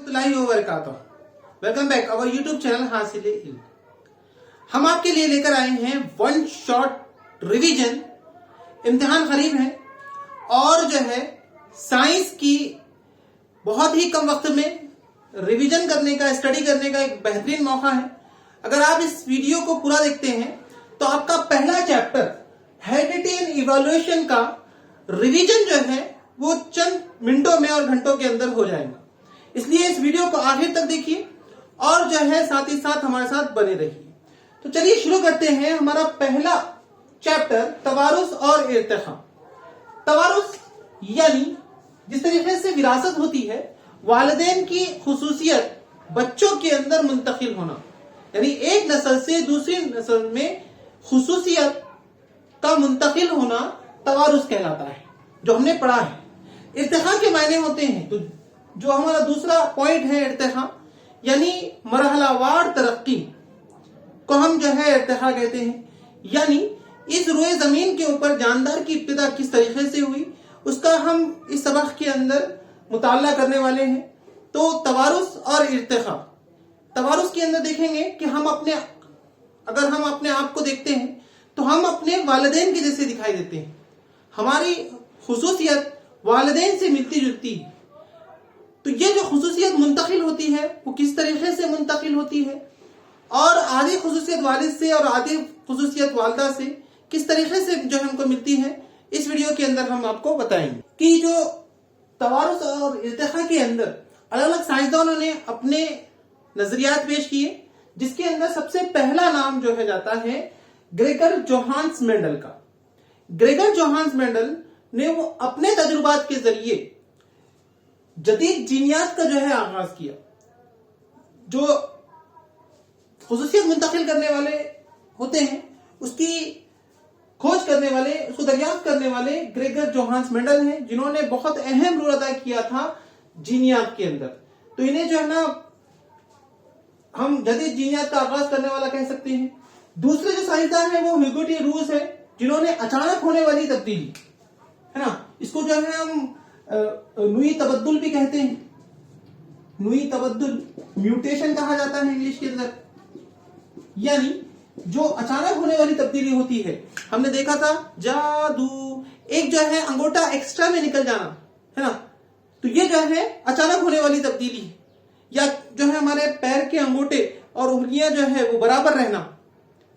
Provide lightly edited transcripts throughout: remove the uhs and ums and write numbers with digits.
रहमतुल्लाहि व बरकातहू। Welcome back our YouTube channel Hasil Ilm. हम आपके लिए लेकर आए हैं वन शॉट रिवीजन। इम्तिहान करीब है और जो है साइंस की बहुत ही कम वक्त में रिवीजन करने का, स्टडी करने का एक बेहतरीन मौका है। अगर आप इस वीडियो को पूरा देखते हैं तो आपका पहला चैप्टर हेरिडिटी एंड इवोल्यूशन का रिवीजन जो है वो चंद मिनटों में और घंटों के अंदर हो जाएगा। इसलिए इस वीडियो को आखिर तक देखिए और जो है साथ ही साथ हमारे साथ बने रहिए। तो चलिए शुरू करते हैं हमारा पहला चैप्टर, तवारुस और इर्तिखा। तवारुस यानी जिस तरीके से विरासत होती है, वालिदैन की खुसूसियत बच्चों के अंदर मुंतकिल होना, यानी एक नस्ल से दूसरी नस्ल में खुसूसियत का मुंतकिल होना तवारुस कहलाता है, जो हमने पढ़ा है। इर्तिखा के मायने होते हैं, तो जो हमारा दूसरा पॉइंट है इर्तिखा यानी मरहलावार तरक्की को हम जो है इर्तिखा कहते हैं। यानी इस रोए जमीन के ऊपर जानदार की इब्तिदा किस तरीके से हुई, उसका हम इस सबक के अंदर मुताला करने वाले हैं। तो तवारुस और इर्तिखा, तवारुस के अंदर देखेंगे कि अगर हम अपने आप को देखते हैं तो हम अपने वालिदैन के जैसे दिखाई देते हैं। हमारी खुसूसियत वालिदैन से मिलती जुलती है। तो ये जो खुसूसियत मुंतकिल होती है वो किस तरीके से मुंतकिल होती है, और आधी खुसूसियत वालिद से और आधी खुसूसियत वालदा से किस तरीके से जो हमको मिलती है, इस वीडियो के अंदर हम आपको बताएंगे। कि जो तवारुस और इर्तिखा के अंदर अलग अलग साइंसदानों ने अपने नजरियात पेश किए, जिसके अंदर सबसे पहला नाम जो है जाता है ग्रेगर जोहान्स मेंडल का। ग्रेगर जोहान्स मेंडल ने वो अपने तजुर्बात के जरिए जदीद जीनियात का जो है आगाज किया। जो खुसूसियत मुंतकिल करने वाले होते हैं उसकी खोज करने वाले, उसको दरियाफ्त करने वाले ग्रेगर जोहान्स मेंडल हैं, जिन्होंने बहुत अहम रोल अदा किया था जीनियात के अंदर। तो इन्हें जो है ना हम जदीद जीनियात का आगाज करने वाला कह सकते हैं। दूसरे जो साइंसदान है वो ह्यूगो डी रूस है, जिन्होंने अचानक होने वाली तब्दीली है ना, इसको जो है हम नुई तबद्दुल भी कहते हैं। नुई तबद्दुल म्यूटेशन कहा जाता है इंग्लिश के अंदर। यानी जो अचानक होने वाली तब्दीली होती है, हमने देखा था जादू, एक जो है अंगूठा एक्स्ट्रा में निकल जाना है ना, तो ये जो है अचानक होने वाली तब्दीली है। या जो है हमारे पैर के अंगूठे और उंगलियां जो है वो बराबर रहना,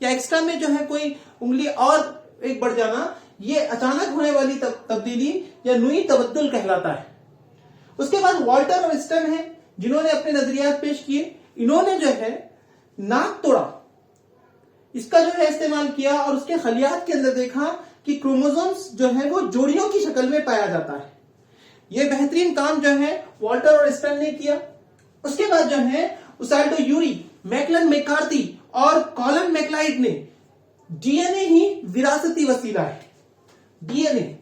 या एक्स्ट्रा में जो है कोई उंगली और एक बढ़ जाना, ये अचानक होने वाली तब्दीली या नुई तबद्दुल कहलाता है। उसके बाद वॉल्टर और स्टर्न है, जिन्होंने अपने नजरियात पेश किए। इन्होंने जो है नाक तोड़ा, इसका जो है इस्तेमाल किया और उसके खलियात के अंदर देखा कि क्रोमोसोम्स जो है वो जोड़ियों की शक्ल में पाया जाता है। ये बेहतरीन काम जो है वॉल्टर और स्टर्न ने किया। उसके बाद जो है उसाल्डो यूरी, मैकलन मैकार्थी और कॉलन मैकलाइड ने डीएनए ही विरासती वसीला है, DNA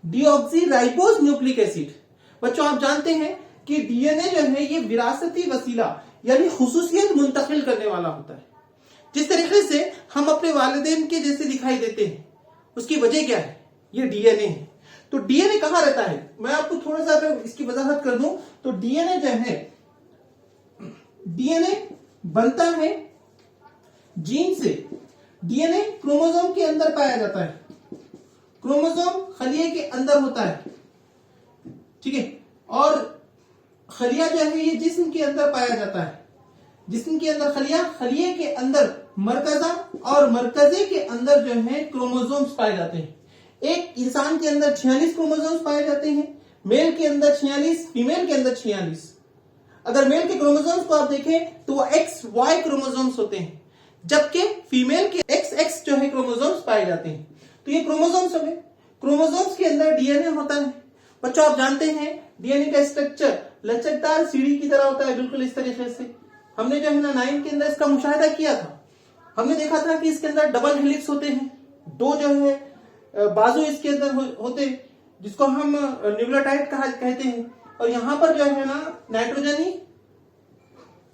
deoxy ribose nucleic acid. बच्चों आप जानते हैं कि डीएनए जो है ये विरासती वसीला यानी खुसूसियत मुंतकिल करने वाला होता है। जिस तरीके से हम अपने वालिदैन के जैसे दिखाई देते हैं, उसकी वजह क्या है, ये डीएनए है। तो डीएनए कहां रहता है, मैं आपको थोड़ा सा अगर इसकी वजाहत कर दूं तो डीएनए जो है, डीएनए बनता है जीन से। डीएनए क्रोमोसोम के अंदर पाया जाता है, क्रोमोसोम खलिए के अंदर होता है, ठीक है, और खलिया जो है ये जिस्म के अंदर पाया जाता है। जिस्म के अंदर खलिया, खलिए के अंदर मरकजा और मरकजे के अंदर जो है क्रोमोसोम्स पाए जाते हैं। एक इंसान के अंदर 46 क्रोमोसोम्स पाए जाते हैं, मेल के अंदर 46, फीमेल के अंदर 46। अगर मेल के क्रोमोसोम्स को आप देखें तो वो XY क्रोमोसोम्स होते हैं, जबकि फीमेल के XX जो है क्रोमोसोम्स पाए जाते हैं। तो ये क्रोमोसोम्स हो गए। क्रोमोसोम्स के अंदर डीएनए होता है। बच्चों आप जानते हैं डीएनए का स्ट्रक्चर लचकदार सीढ़ी की तरह होता है, बिल्कुल इस तरीके से। हमने जो है ना 9 के अंदर इसका मुशाहिदा किया था। हमने देखा था कि इसके अंदर डबल हेलिक्स होते हैं, दो जो है बाजू इसके अंदर होते हैं, जिसको हम न्यूक्लियोटाइड कहते हैं। और यहाँ पर जो है ना नाइट्रोजनी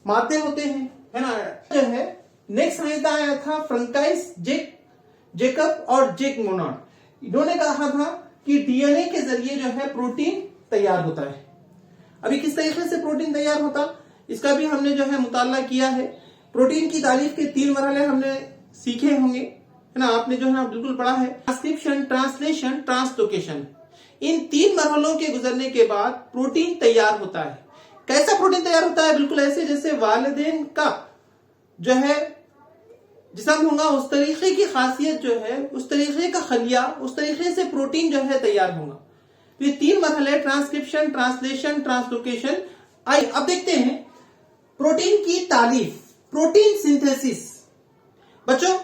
मादे होते हैं, है ना। जो है नेक्स्ट साइंसदान आया था फ्रंकाइस जेकब और जेक मोनार्ड। इन्होंने कहा था कि डीएनए के जरिए जो है प्रोटीन तैयार होता है। अभी किस तरीके से प्रोटीन तैयार होता, इसका भी हमने जो है मुताला किया है। प्रोटीन की तारीफ के 3 मरहले हमने सीखे होंगे, है ना, आपने जो है ना बिल्कुल पढ़ा है। ट्रांसक्रिप्शन, ट्रांसलेशन, ट्रांसलोकेशन, इन 3 मरहलों के गुजरने के बाद प्रोटीन तैयार होता है। कैसा प्रोटीन तैयार होता है? बिल्कुल ऐसे जैसे वालिदैन का जो है जिस्म होगा, उस तरीके की खासियत जो है, उस तरीके का खलिया, उस तरीके से प्रोटीन जो है तैयार होगा। तो ये 3 मरहले, ट्रांसक्रिप्शन, ट्रांसलेशन, ट्रांसलोकेशन। आइए अब देखते हैं प्रोटीन की तारीफ, प्रोटीन सिंथेसिस। बच्चों,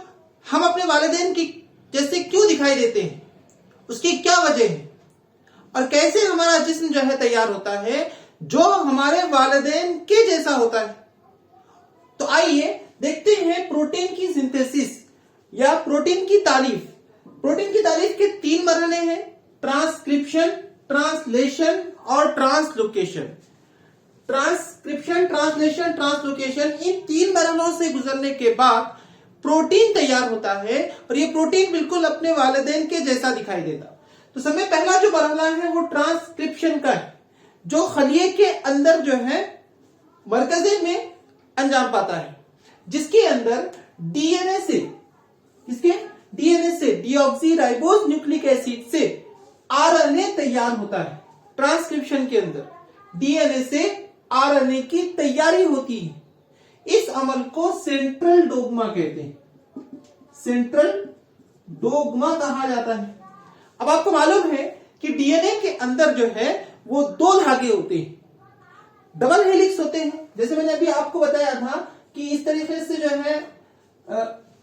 हम अपने वालिदैन की जैसे क्यों दिखाई देते हैं, उसकी क्या वजह है, और कैसे हमारा जिस्म जो है तैयार होता है जो हमारे वालिदैन के जैसा होता है। तो आइए देखते हैं प्रोटीन की सिंथेसिस या प्रोटीन की तारीफ। प्रोटीन की तारीफ के 3 मरहले हैं, ट्रांसक्रिप्शन, ट्रांसलेशन और ट्रांसलोकेशन। ट्रांसक्रिप्शन, ट्रांसलेशन, ट्रांसलोकेशन, इन 3 मरहलों से गुजरने के बाद प्रोटीन तैयार होता है, और ये प्रोटीन बिल्कुल अपने वालिदैन के जैसा दिखाई देता। तो सबसे पहला जो मरहला है वो ट्रांसक्रिप्शन का है, जो खलिए के अंदर जो है मरकजे में अंजाम पाता है, जिसके अंदर डीएनए से, इसके डीएनए से, डीऑक्सीराइबोज न्यूक्लिक एसिड से आरएनए तैयार होता है। ट्रांसक्रिप्शन के अंदर डीएनए से आरएनए की तैयारी होती है। इस अमल को सेंट्रल डोग्मा कहते हैं, सेंट्रल डोग्मा कहा जाता है। अब आपको मालूम है कि डीएनए के अंदर जो है वो 2 धागे होते हैं, डबल हेलिक्स होते हैं। जैसे मैंने अभी आपको बताया था कि इस तरीके से जो है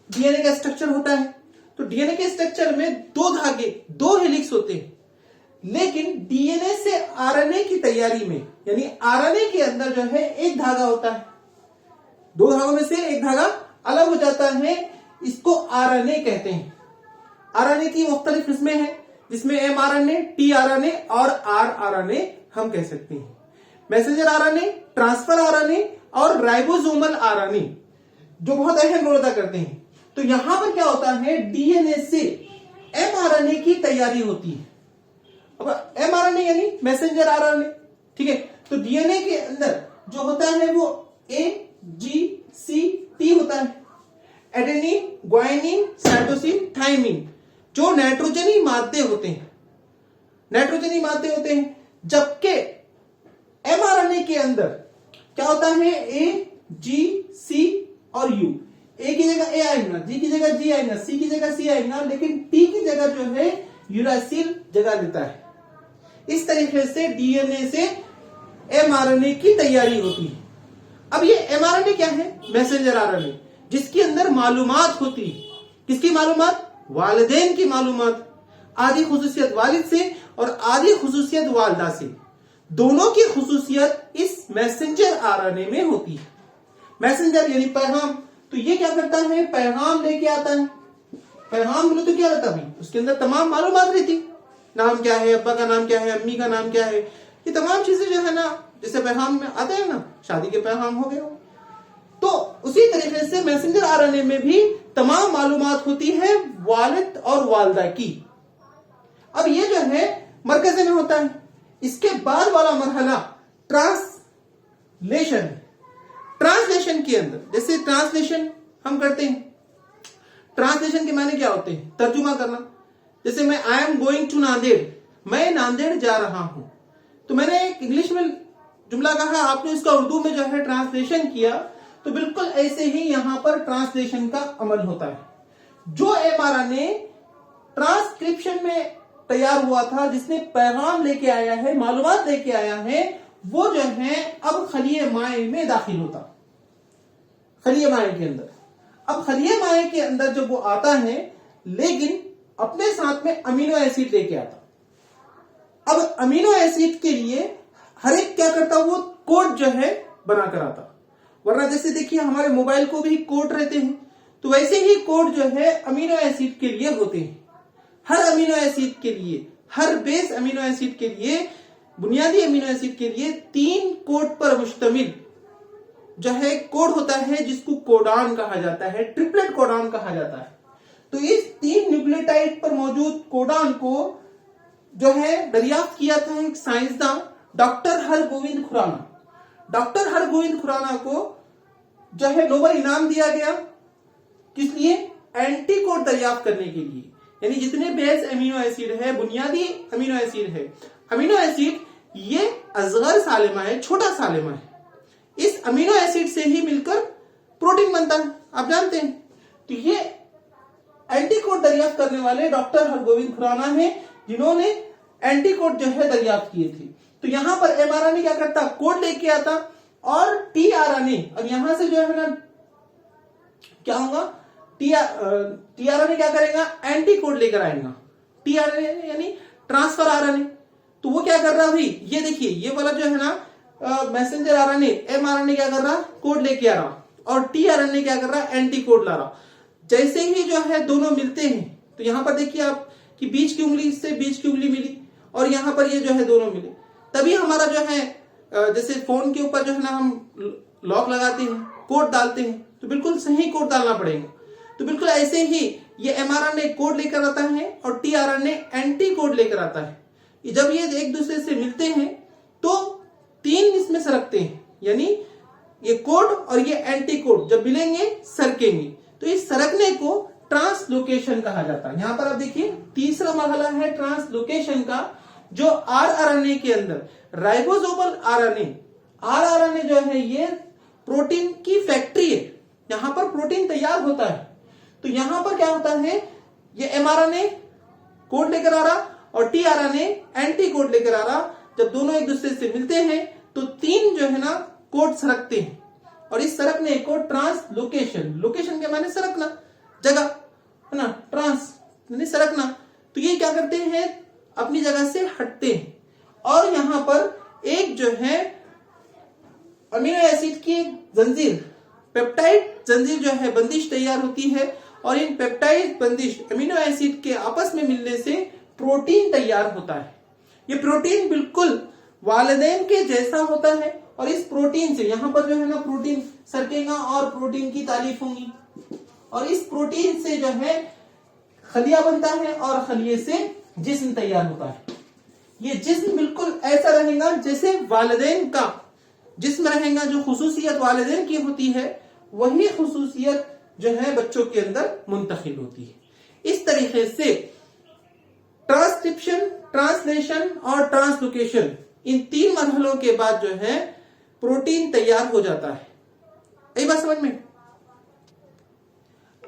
डीएनए का स्ट्रक्चर होता है। तो डीएनए के स्ट्रक्चर में 2 धागे, 2 हेलिक्स होते हैं। लेकिन डीएनए से आरएनए की तैयारी में, यानी आरएनए के अंदर जो है 1 धागा होता है, 2 धागों में से 1 धागा अलग हो जाता है, इसको आरएनए कहते हैं। आरएनए की मुख्तलिफ किस्में हैं, जिसमें एमआरएनए, टीआरएनए और आरआरएनए हम कह सकते हैं। मैसेंजर आरएनए, ट्रांसफर आरएनए और राइबोसोमल आरएनए जो बहुत अहम रोल अदा करते हैं। तो यहां पर क्या होता है, डीएनए से एमआरएनए की तैयारी होती है। अब एमआरएनए यानी मैसेंजर आरएनए, ठीक है। तो डीएनए के अंदर जो होता है वो AGCT होता है, एडेनिन, ग्वाइनिन, साइटोसिन, थाइमिन, जो नाइट्रोजनी मादे होते हैं, नाइट्रोजनी मादे होते हैं। जबकि एमआरएनए के अंदर क्या होता है, A, G, C और U। A की जगह A आएगा, G की जगह G आएगा, C की जगह C आएगा, लेकिन T की जगह जो है यूरासिल जगह लेता है। इस तरीके से डीएनए से एमआरएनए की तैयारी होती है। अब ये एमआरएनए क्या है, मैसेंजर आरएनए, जिसके अंदर मालूमात होती है। किसकी मालूमात? वालिदैन की मालूमात। आधी खुसूसियत वालिद से और आधी खुसूसियत वालदा से, दोनों की खुसूसियत इस मैसेंजर आरएनए में होती है। मैसेंजर यानी पैगाम, तो ये क्या करता है, पैगाम लेके आता है। पैगाम बोले तो क्या रहता है, उसके अंदर तमाम मालूमात रहती, नाम क्या है, अब्बा का नाम क्या है, अम्मी का नाम क्या है, ये तमाम चीजें जो है ना, जैसे पैगाम में आते हैं ना, शादी के पैगाम हो गए, तो उसी तरीके से मैसेंजर आरएनए में भी तमाम मालूमात होती है वालिद और वालदा की। अब ये जो है मरकज़े में होता है। इसके बाद वाला मरहला ट्रांसलेशन। ट्रांसलेशन के अंदर जैसे ट्रांसलेशन हम करते हैं, ट्रांसलेशन के मायने क्या होते हैं, तर्जुमा करना। जैसे मैं I am going to Nanded, मैं नांदेड़ जा रहा हूं। तो मैंने एक इंग्लिश में जुमला कहा, आपने इसका उर्दू में जो है ट्रांसलेशन किया, तो बिल्कुल ऐसे ही यहां पर ट्रांसलेशन का अमल होता है। जो एमआरएनए ट्रांसक्रिप्शन में तैयार हुआ था, जिसने पैगाम लेके आया है, मालूमात लेके आया है, वो जो है अब खलिए माए में दाखिल होता, खलिए माए के अंदर। अब खलिए माए के अंदर जब वो आता है, लेकिन अपने साथ में अमीनो एसिड लेके आता। अब अमीनो एसिड के लिए हर एक क्या करता, वो कोड जो है बनाकर आता। वरना जैसे देखिए हमारे मोबाइल को भी कोड रहते हैं, तो वैसे ही कोड जो है अमीनो एसिड के लिए होते हैं। हर अमीनो एसिड के लिए, हर बेस अमीनो एसिड के लिए, बुनियादी अमीनो एसिड के लिए 3 कोड पर मुश्तमिल जो है कोड होता है, जिसको कोडान कहा जाता है, ट्रिपलेट कोडान कहा जाता है। तो इस 3 न्यूक्लियोटाइड पर मौजूद कोडान को जो है दरियाफ्त किया था एक साइंसदान डॉक्टर हरगोविंद खुराना। डॉक्टर हरगोविंद खुराना को जो है नोबेल इनाम दिया गया, किस लिए? एंटीकोड दरियाफ्त करने के लिए। यानी जितने बेस अमीनो एसिड है, बुनियादी अमीनो एसिड है, अमीनो एसिड ये असगर सालिमा है, छोटा सालिमा है। इस अमीनो एसिड से ही मिलकर प्रोटीन बनता है, आप जानते हैं। तो ये एंटीकोड दरियाफ्त करने वाले डॉक्टर हरगोविंद खुराना हैं, जिन्होंने एंटीकोड जो है दरियाफ्त किए थे। तो यहां पर एमआरएनए क्या करता? कोड लेके आता, और टीआरएनए, अब यहां से जो है ना क्या होगा? टीआरएनए क्या करेगा? एंटीकोड लेकर आएगा। टीआरएनए यानी ट्रांसफर आरएनए। तो वो क्या कर रहा है भाई? ये देखिए, ये वाला जो है ना मैसेंजर आरएनए, एमआरएनए क्या कर रहा? कोड लेके आ रहा, और टीआरएनए क्या कर रहा? एंटीकोड ला रहा। जैसे ही जो है दोनों मिलते हैं, तो यहां पर देखिए आप कि बीच की उंगली से बीच की उंगली मिली, और यहां पर ये जो है दोनों मिले, तभी हमारा जो है जैसे फोन के ऊपर जो है ना हम लॉक लगाते हैं, कोड डालते हैं, तो बिल्कुल सही कोड डालना पड़ेगा। तो बिल्कुल ऐसे ही ये एमआरएनए कोड लेकर आता है और टीआरएनए एंटी कोड लेकर आता है। जब ये एक दूसरे से मिलते हैं तो तीन इसमें सरकते हैं, यानी ये कोड और ये एंटी कोड जब मिलेंगे सरकेंगे, तो इस सरकने को ट्रांसलोकेशन कहा जाता है। यहां पर आप देखिए तीसरा मरहला है ट्रांसलोकेशन का, जो आरएनए के अंदर राइबोसोमल आरएनए जो है ये प्रोटीन की फैक्ट्री है, यहां पर प्रोटीन तैयार होता है। तो यहां पर क्या होता है, ये एमआरएनए कोड लेकर आ रहा और टीआरएनए एंटी कोड लेकर आ रहा, जब दोनों एक दूसरे से मिलते हैं तो तीन जो है ना कोड सरकते हैं, और इस सरकने को ट्रांसलोकेशन, लोकेशन के माने सरकना, जगह है ना, ट्रांस यानी सरकना। तो ये क्या करते हैं, अपनी जगह से हटते हैं, और यहां पर एक जो है अमीनो एसिड की जंजीर, पेप्टाइड जंजीर जो है बंदिश तैयार होती है, और इन पेप्टाइड बंदिश अमीनो एसिड के आपस में मिलने से प्रोटीन तैयार होता है। ये प्रोटीन बिल्कुल वालिदैन के जैसा होता है, और इस प्रोटीन से यहां पर जो है ना प्रोटीन सरकेगा और प्रोटीन की तारीफ होगी, और इस प्रोटीन से जो है खलिया बनता है, और खलिए से जिस्म तैयार होता है। ये जिस्म बिल्कुल ऐसा रहेगा जैसे वालिदैन का जिस्म रहेगा, जो खुसूसियत वालिदैन की होती है वही खुसूसियत जो है बच्चों के अंदर मुंतकिल होती है। इस तरीके से ट्रांसक्रिप्शन, ट्रांसलेशन और ट्रांसलोकेशन, इन तीन मरहलों के बाद जो है प्रोटीन तैयार हो जाता है। यही बात समझ में?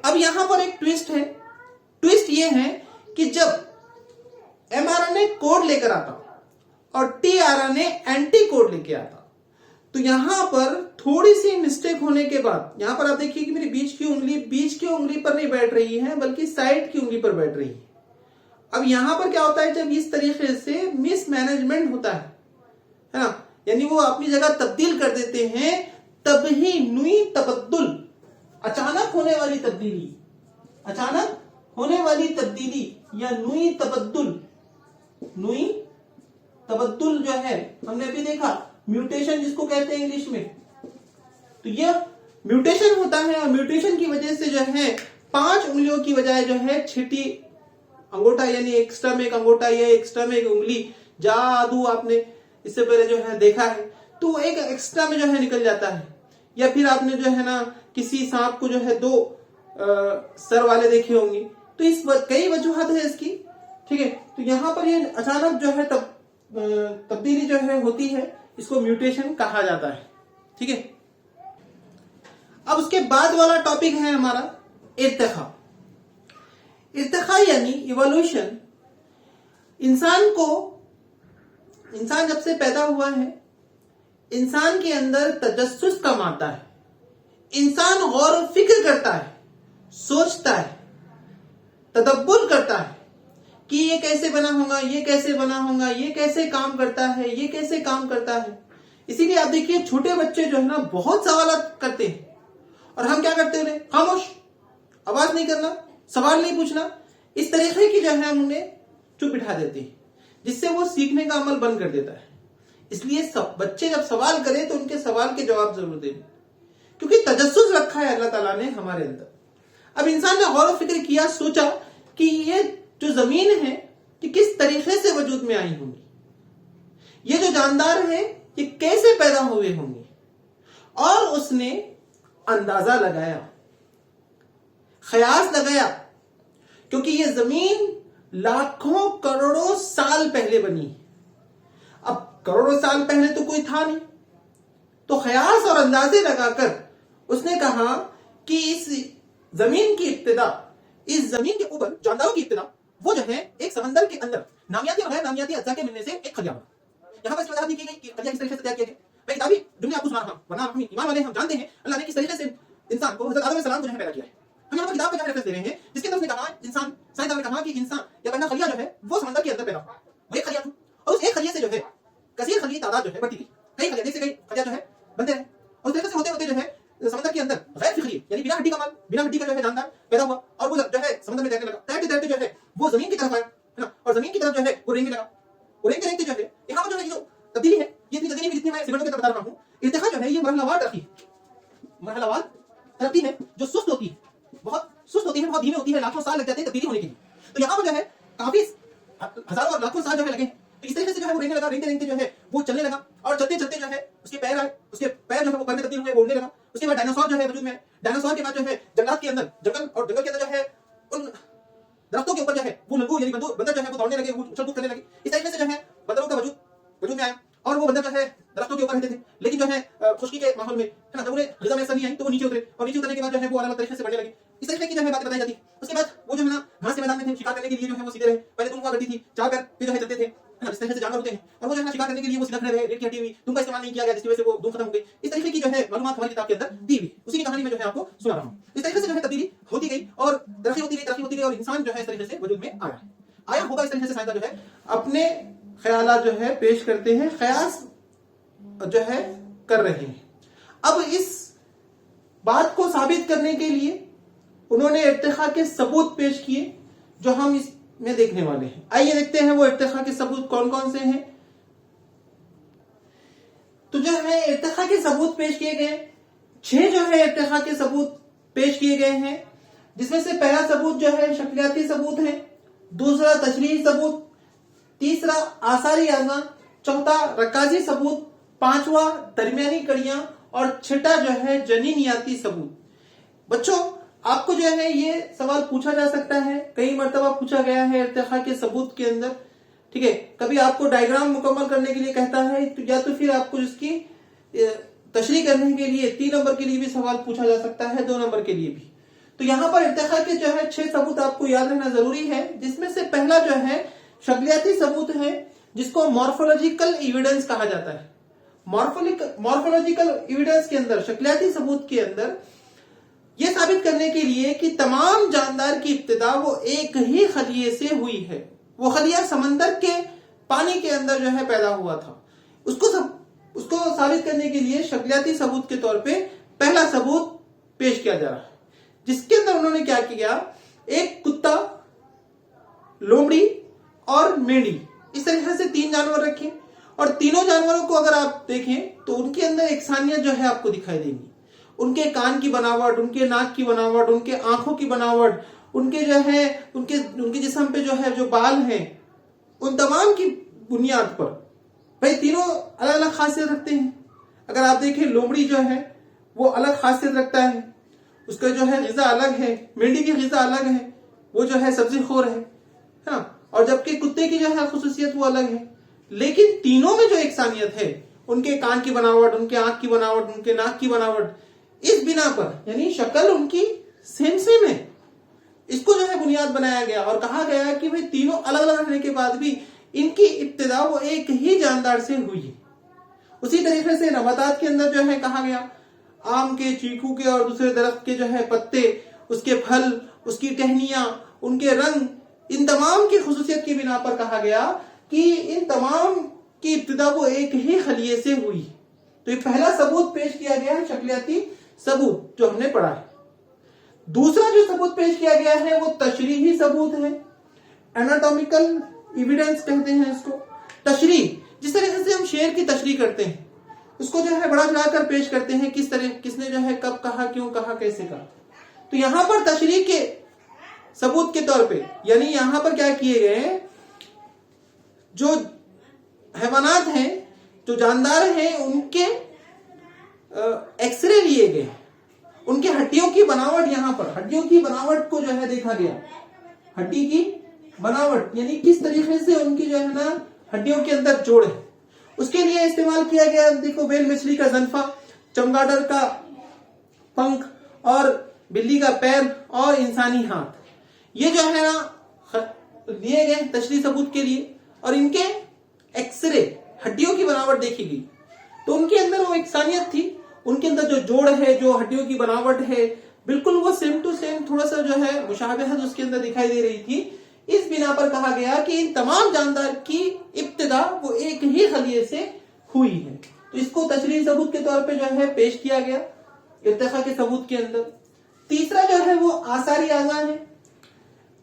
अब यहां पर एक ट्विस्ट है। ट्विस्ट ये है कि जब एमआरएनए कोड लेकर आता और टीआरएनए एंटी कोड लेके आता, तो यहां पर थोड़ी सी मिस्टेक होने के बाद, यहां पर आप देखिए कि मेरी बीच की उंगली पर नहीं बैठ रही है, बल्कि साइड की उंगली पर बैठ रही है। अब यहां पर क्या होता है, जब इस तरीके से मिसमैनेजमेंट होता है ना, यानी वो अपनी जगह तब्दील कर देते हैं, तब ही नुई तबद्दुल, अचानक होने वाली तब्दीली या नुई तबद्दुल जो है हमने अभी देखा, म्यूटेशन जिसको कहते हैं इंग्लिश में। तो ये म्यूटेशन होता है, और म्यूटेशन की वजह से जो है 5 उंगलियों की बजाय जो है छठी अंगूठा, यानी एक्स्ट्रा में एक अंगूठा या एक्स्ट्रा में एक उंगली, जादू आपने इससे पहले जो है देखा है, तो एक एक्स्ट्रा में जो है निकल जाता है। या फिर आपने जो है ना किसी सांप को जो है 2 सर वाले देखे होंगे। तो इस कई वजूहत है इसकी, ठीक है। तो यहां पर ये अचानक जो है तब्दीली जो है होती है, इसको म्यूटेशन कहा जाता है, ठीक है। अब उसके बाद वाला टॉपिक है हमारा इर्तिखा। इर्तिखा यानी इवोल्यूशन। इंसान जब से पैदा हुआ है, इंसान के अंदर तजस्सुस कम आता है। इंसान गौर और फिक्र करता है, सोचता है, तदब्बुर करता है कि ये कैसे बना होगा, ये कैसे बना होगा, ये कैसे काम करता है, ये कैसे काम करता है। इसीलिए आप देखिए छोटे बच्चे जो है ना बहुत सवाल करते हैं, और हम क्या करते हैं, खामोश, आवाज नहीं करना, सवाल नहीं पूछना, इस तरीके की जो है हम उन्हें चुप बिठा देते हैं, जिससे वो सीखने का अमल बंद कर देता है। इसलिए सब बच्चे जब सवाल करें तो उनके सवाल के जवाब जरूर दें, क्योंकि तजस्सुस रखा है अल्लाह ताला ने हमारे अंदर। अब इंसान ने गौर और फिक्र किया, सोचा कि ये जो जमीन है कि किस तरीके से वजूद में आई होंगी, ये जो जानदार है ये कैसे पैदा हुए होंगे, اور اس نے اندازہ لگایا، قیاس لگایا، کیونکہ یہ زمین لاکھوں کروڑوں سال پہلے بنی. اب کروڑوں سال پہلے تو کوئی تھا نہیں، تو قیاس اور اندازے لگا کر اس نے کہا کہ اس زمین کی ابتدا، اس زمین کے اوپر جانداروں کی ابتدا، وہ جو ہے ایک سمندر کے اندر نامیاتی اور غیر نامیاتی اجزاء کے ملنے سے ایک خلیہ بنا. یہاں پر اس وضاحت نہیں کی گئی کہ خلیہ کس طریقے سے تیار کیا گیا. میں کتابی جملے آپ کو سنا رہا ہوں، ورنہ ہم ایمان والے ہم جانتے ہیں اللہ نے کس طریقے سے انسان کو حضرت آدم علیہ السلام کو جو ہے پیدا کیا ہے. ہم یہاں پر کتاب کا ریفرنس دے رہے ہیں جس کے اندر اس نے کہا انسان، سائنسدانوں نے کہا کہ انسان یا پہلا خلیہ جو ہے وہ سمندر کے اندر پیدا ہوا، وہ ایک خلیہ تھا، اور اس ایک خلیہ سے جو ہے کثیر خلیہ تعداد جو ہے بڑھتی گئی، کئی خلیہ سے کئی خلیہ جو ہے بنتے رہے، اور اس طریقے سے ہوتے ہوتے جو ہے سمندر کے اندر غیر فکری یعنی بنا ہڈی کا مال، بنا ہڈی کا جو ہے جاندار پیدا ہوا، اور وہ جو ہے سمندر میں تیرنے لگا. تیرتے تیرتے جو ہے وہ زمین کی طرف آیا ہے نا، اور زمین کی طرف جو ہے وہ رینگنے لگا. وہ رینگتے رینگتے جو ہے یہاں پر جو ہے یہ جو تبدیلی ہے، یہ اتنی تبدیلی بھی جتنی میں سیکنڈوں کے اندر بتا رہا ہوں. ارتقاء جو ہے یہ مرحلہ وار ترقی، مرحلہ وار ترقی ہے جو سست ہوتی ہے، بہت سست ہوتی ہے، بہت دھیمی ہوتی ہے، لاکھوں سال لگ جاتے ہیں تبدیلی ہونے کے لیے. تو یہاں پر جو ہے کافی ہزاروں اور لاکھوں سال جو ہے لگے. تو اس طریقے سے جو ہے وہ رینگنے لگا، رینگتے رینگتے جو ہے وہ چلنے لگا، اور چلتے چلتے جو ہے اس کے پیر آئے، اس کے پیر جو ہے وہ پر میں تبدیل ہوئے، وہ اڑنے لگا. اس کے بعد ڈائناسور جو ہے وجود میں آئے. ڈائناسور کے بعد جو ہے جنگلات کے اندر، جنگل اور جنگل کے اندر جو ہے ان درختوں کے اوپر جو ہے وہ لنگور یعنی بندر جو ہے وہ دوڑنے لگے، وہ اچھل کود کرنے لگے. اس طریقے سے جو ہے بندروں کا وجود میں آیا، اور وہ بندر جو ہے درختوں کے اوپر رہتے تھے، لیکن جو ہے خشکی کے ماحول میں ہے نا، جب انہیں غذا میسر نہیں آئی تو وہ نیچے اترے، اور نیچے اترنے کے بعد جو ہے وہ الگ الگ طریقے سے بڑھنے لگے. اس طریقے کی جو ہے باتیں بتائی جاتی ہے. اس کے بعد وہ جو ہے نا گھاس کے میدان میں تھے، شکار کرنے کے لیے جو ہے وہ سیدھے رہے. پہلے تم ہوا کرتی تھی 4 پیر پہ جو ہے چلتے تھے ہے نا، اس طریقے سے جانور ہوتے ہیں، اور وہ جو ہے شکار کرنے کے لیے وہ سیدھا کھڑے رہے، ریٹ کی ہٹی ہوئی تم کا استعمال نہیں کیا گیا جس کی وجہ سے وہ دم ختم ہو گئی. اس طریقے کی جو ہے معلومات ہماری کتاب کے اندر دی ہوئی، اسی کی کہانی میں جو ہے آپ کو سنا رہا ہوں. اس طریقے سے جو ہے تبدیلی ہوتی گئی اور ترقی ہوتی گئی، ترقی ہوتی گئی، اور انسان جو ہے اس طریقے سے وجود میں آیا ہوگا. اس طریقے سے سائنسداں جو ہے اپنے خیالات جو ہے پیش کرتے ہیں، قیاس جو ہے کر رہے ہیں. اب اس بات کو ثابت کرنے کے لیے انہوں نے ارتقاء کے ثبوت پیش کیے جو ہم اس میں دیکھنے والے ہیں. آئیے دیکھتے ہیں وہ ارتقاء کے ثبوت کون کون سے ہیں. تو جو ہے ارتقاء کے ثبوت پیش کیے گئے 6 جو ہے ارتقاء کے ثبوت پیش کیے گئے ہیں، جس میں سے پہلا ثبوت جو ہے شکلیاتی ثبوت ہے، دوسرا تشریحی ثبوت، تیسرا آثاری اعضاء، چوتھا رکازی ثبوت، پانچواں درمیانی کڑیاں، اور چھٹا جو ہے جنینیاتی ثبوت. بچوں آپ کو جو ہے یہ سوال پوچھا جا سکتا ہے، کئی مرتبہ پوچھا گیا ہے ارتقاء کے ثبوت کے اندر، ٹھیک ہے. کبھی آپ کو ڈائیگرام مکمل کرنے کے لیے کہتا ہے، یا تو پھر آپ کو اس کی تشریح کرنے کے لیے 3 نمبر کے لیے بھی سوال پوچھا جا سکتا ہے، 2 نمبر کے لیے بھی. تو یہاں پر ارتقاء کے جو ہے 6 ثبوت آپ کو یاد رہنا ضروری ہے، جس میں سے پہلا جو ہے شکلیاتی ثبوت ہے، جس کو مارفولوجیکل ایویڈنس کہا جاتا ہے. مارفولوجیکل ایویڈنس کے اندر، شکلیاتی ثبوت کے اندر یہ ثابت کرنے کے لیے کہ تمام جاندار کی ابتدا وہ ایک ہی خلیے سے ہوئی ہے، وہ خلیہ سمندر کے پانی کے اندر جو ہے پیدا ہوا تھا، اس کو ثابت کرنے کے لیے شکلیاتی ثبوت کے طور پہ پہلا ثبوت پیش کیا جا رہا ہے، جس کے اندر انہوں نے کیا کیا، ایک کتا، لومڑی اور مینڈی، اس طریقے سے 3 جانور رکھے، اور تینوں جانوروں کو اگر آپ دیکھیں تو ان کے اندر یکسانیت جو ہے آپ کو دکھائی دے گی. ان کے کان کی بناوٹ، ان کے ناک کی بناوٹ، ان کے آنکھوں کی بناوٹ، ان کے جو ہے ان کے جسم پہ جو ہے جو بال ہیں، ان تمام کی بنیاد پر بھائی تینوں الگ الگ خاصیت رکھتے ہیں. اگر آپ دیکھیں لومڑی جو ہے وہ الگ خاصیت رکھتا ہے، اس کا جو ہے غذا الگ ہے، مینڈی کی غذا الگ ہے، وہ جو ہے سبزی خور ہے نا، اور جبکہ کتے کی جو ہے خصوصیت وہ الگ ہے. لیکن تینوں میں جو یکسانیت ہے، ان کے کان کی بناوٹ، ان کے آنکھ کی بناوٹ، ان کے ناک کی بناوٹ، اس بنا پر یعنی شکل ان کی سیم سیم ہے، اس کو جو ہے بنیاد بنایا گیا اور کہا گیا کہ بھئی تینوں الگ الگ رہنے کے بعد بھی ان کی ابتدا وہ ایک ہی جاندار سے ہوئی ہے. اسی طریقے سے نباتات کے اندر جو ہے کہا گیا آم کے، چیکو کے اور دوسرے درخت کے جو ہے پتے، اس کے پھل، اس کی ٹہنیاں، ان کے رنگ، ان تمام کی خصوصیت کی بنا پر کہا گیا کہ ان تمام کی ابتدا وہ ایک ہی خلیے سے ہوئی. تو یہ پہلا ثبوت پیش کیا گیا ہے شکلیاتی ثبوت جو ہم نے پڑھا ہے. دوسرا جو ثبوت پیش کیا گیا ہے وہ تشریحی ثبوت ہے، اناٹومیکل ایویڈنس کہتے ہیں اس کو. تشریح جس طریقے سے ہم شعر کی تشریح کرتے ہیں، اس کو جو ہے بڑا چڑھا کر پیش کرتے ہیں، کس نے جو ہے کب کہا، کیوں کہا، کیسے کہا. تو یہاں پر تشریح کے ثبوت کے طور پہ یعنی یہاں پر کیا کیے گئے، جو حیوانات ہیں، جو جاندار ہیں، ان کے एक्सरे लिए गए, उनके हड्डियों की बनावट, यहाँ पर हड्डियों की बनावट को जो है देखा गया, हड्डी की बनावट यानी किस तरीके से उनकी जो है ना हड्डियों के अंदर जोड़ है, उसके लिए इस्तेमाल किया गया। देखो व्हेल मछली का जंफा, चमगादड़ का पंख और बिल्ली का पैर और इंसानी हाथ, ये जो है ना लिए गए तशरीह सबूत के लिए, और इनके एक्सरे हड्डियों की बनावट देखी गई। तो उनके अंदर वो इंसानियत थी, उनके अंदर जो जोड़ है, जो हड्डियों की बनावट है, बिल्कुल वो सेम टू सेम, थोड़ा सा जो है मुशाबहत उसके अंदर दिखाई दे रही थी। इस बिना पर कहा गया कि इन तमाम जानदार की इब्तिदा वो एक ही खलिए से हुई है। तो इसको तशरीह सबूत के तौर पे जो है पेश किया गया इर्तिका के सबूत के अंदर। तीसरा जो है वो आसारी आज़ा है।